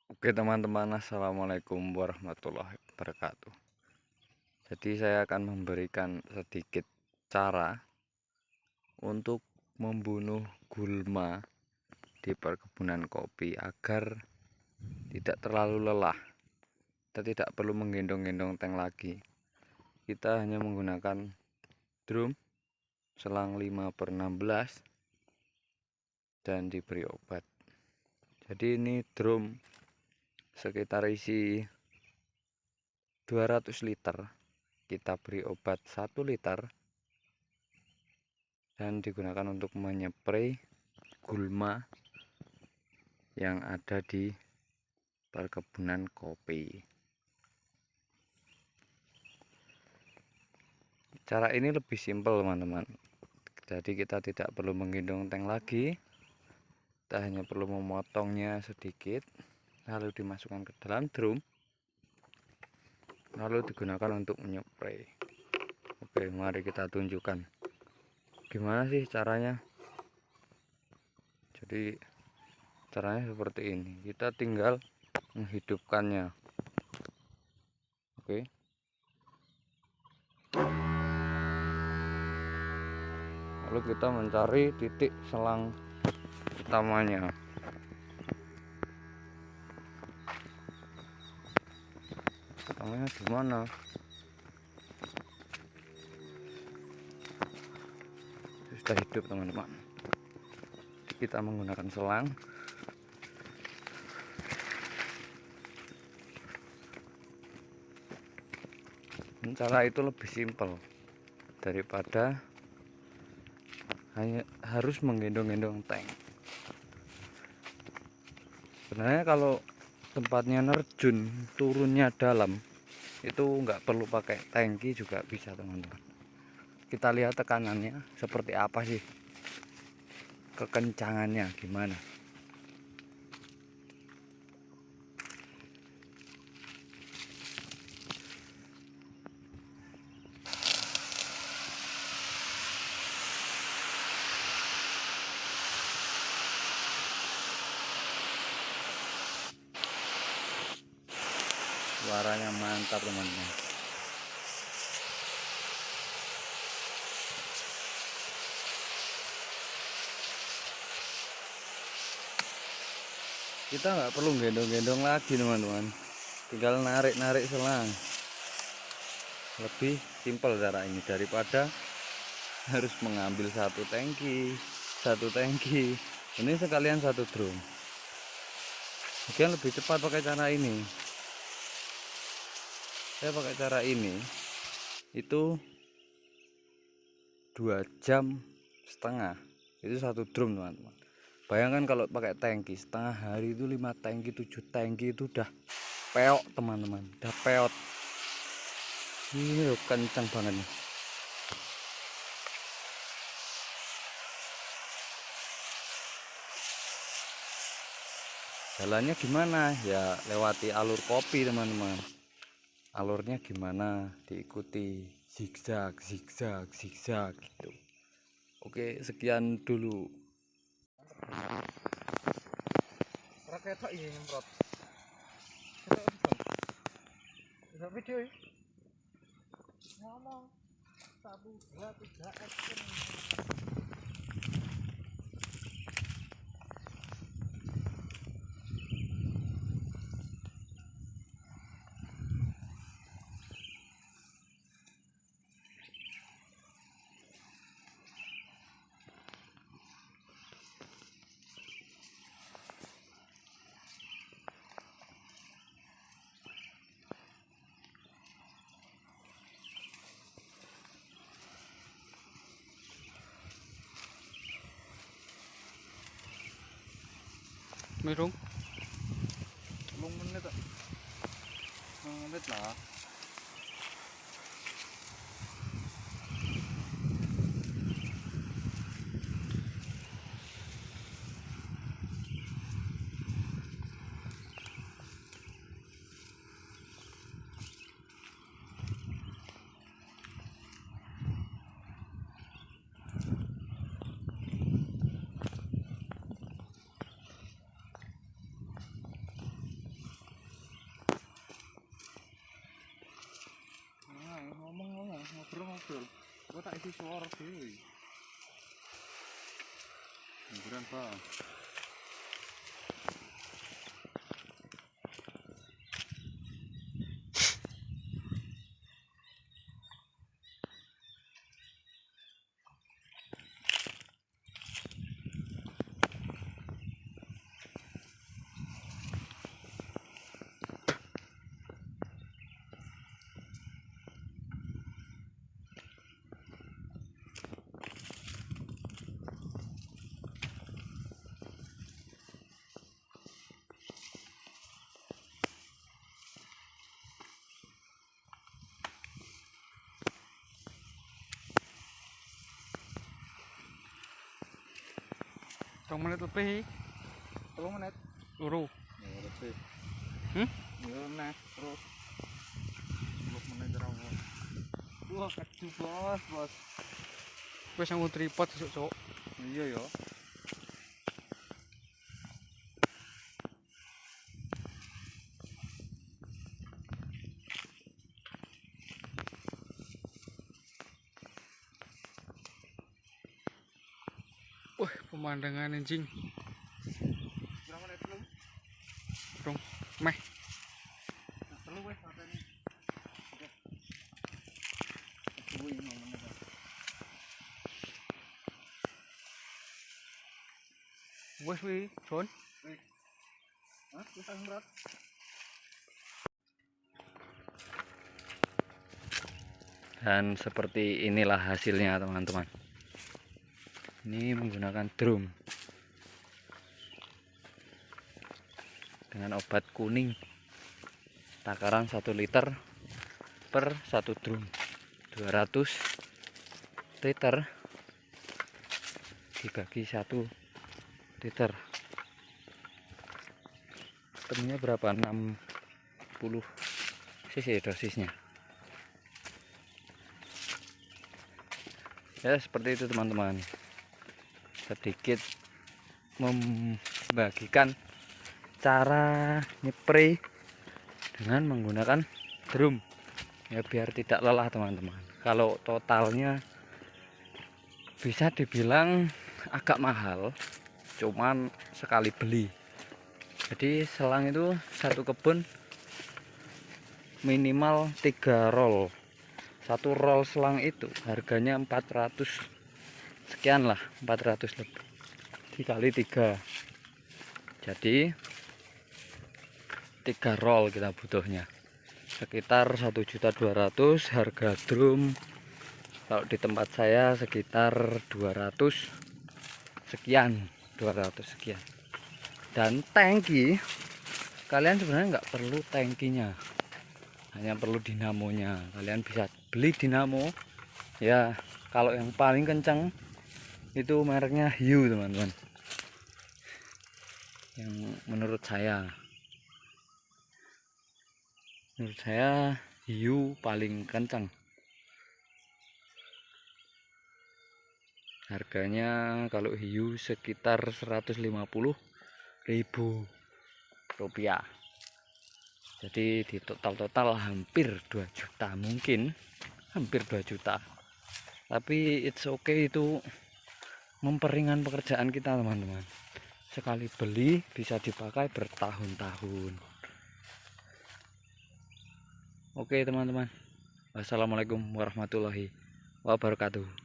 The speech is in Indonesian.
Oke teman-teman, assalamualaikum warahmatullahi wabarakatuh. Jadi saya akan memberikan sedikit cara untuk membunuh gulma di perkebunan kopi agar tidak terlalu lelah. Kita tidak perlu menggendong-gendong tank lagi. Kita hanya menggunakan drum selang 5/16 dan diberi obat. Jadi ini drum sekitar isi 200 liter, kita beri obat 1 liter dan digunakan untuk menyeprai gulma yang ada di perkebunan kopi. Cara ini lebih simpel teman-teman, jadi kita tidak perlu menggendong tank lagi. Kita hanya perlu memotongnya sedikit, lalu dimasukkan ke dalam drum, lalu digunakan untuk menyeprai. Oke, mari kita tunjukkan gimana sih caranya. Jadi caranya seperti ini, kita tinggal menghidupkannya. Oke, lalu kita mencari titik selang utamanya. Utamanya di mana? Sudah hidup teman-teman. Kita menggunakan selang. Cara itu lebih simpel daripada hanya harus menggendong-gendong tank. Sebenarnya kalau tempatnya nerjun, turunnya dalam, itu nggak perlu pakai tangki juga bisa teman-teman. Kita lihat tekanannya seperti apa sih, kekencangannya gimana. Suaranya mantap teman-teman. Kita nggak perlu gendong-gendong lagi teman-teman, tinggal narik-narik selang. Lebih simpel cara ini daripada harus mengambil satu tangki ini sekalian satu drum. Mungkin lebih cepat pakai cara ini. Saya pakai cara ini itu 2,5 jam itu satu drum teman-teman. Bayangkan kalau pakai tangki setengah hari itu 5 tangki 7 tangki itu udah peot teman-teman, udah peot. Ini loh, kencang banget nih. Jalannya gimana ya, lewati alur kopi teman-teman. Alurnya gimana, diikuti zigzag zigzag zigzag gitu. Oke, sekian dulu. Raketok ini nyemprot. Bisa video ya? Ngomong 1, 2, 3 action. Merung 10 menit tak? 10 menit lah. tak isi suara dhewe. Hiburan, Bang. Rong menit lebih 3 menit. loro. Ya lebih. Ya nah, terus 10 menit rawo. Wah, keju bos. Wis nganggo tripod sesuk, Cuk. Iya ya. Wah, pemandangan anjing. Berapa menit belum? Rong meh. Telu wes matane. Oke. Tunggu 5 menit. Wis wi, Jon. Hah? Wis tak berat. Dan seperti inilah hasilnya teman-teman. Ini menggunakan drum dengan obat kuning, takaran 1 liter per 1 drum, 200 liter dibagi 1 liter. Ketemunya berapa? 60 cc dosisnya. Ya seperti itu teman-teman, sedikit membagikan cara nyepray dengan menggunakan drum ya, biar tidak lelah teman-teman. Kalau totalnya bisa dibilang agak mahal, cuman sekali beli. Jadi selang itu satu kebun minimal 3 roll. Satu roll selang itu harganya 400 sekian lah, 400 lebih dikali 3, jadi 3 roll kita butuhnya sekitar 1.200.000. Harga drum kalau di tempat saya sekitar 200 sekian, 200 sekian. Dan tangki, kalian sebenarnya nggak perlu tangkinya, hanya perlu dinamonya. Kalian bisa beli dinamo ya, kalau yang paling kencang itu mereknya Hiu teman-teman, yang menurut saya Hiu paling kencang. Harganya kalau Hiu sekitar 150.000 rupiah. Jadi di total hampir 2 juta, mungkin hampir 2 juta. Tapi it's okay, itu memperingan pekerjaan kita teman-teman. Sekali beli bisa dipakai bertahun-tahun. Oke teman-teman, wassalamualaikum warahmatullahi wabarakatuh.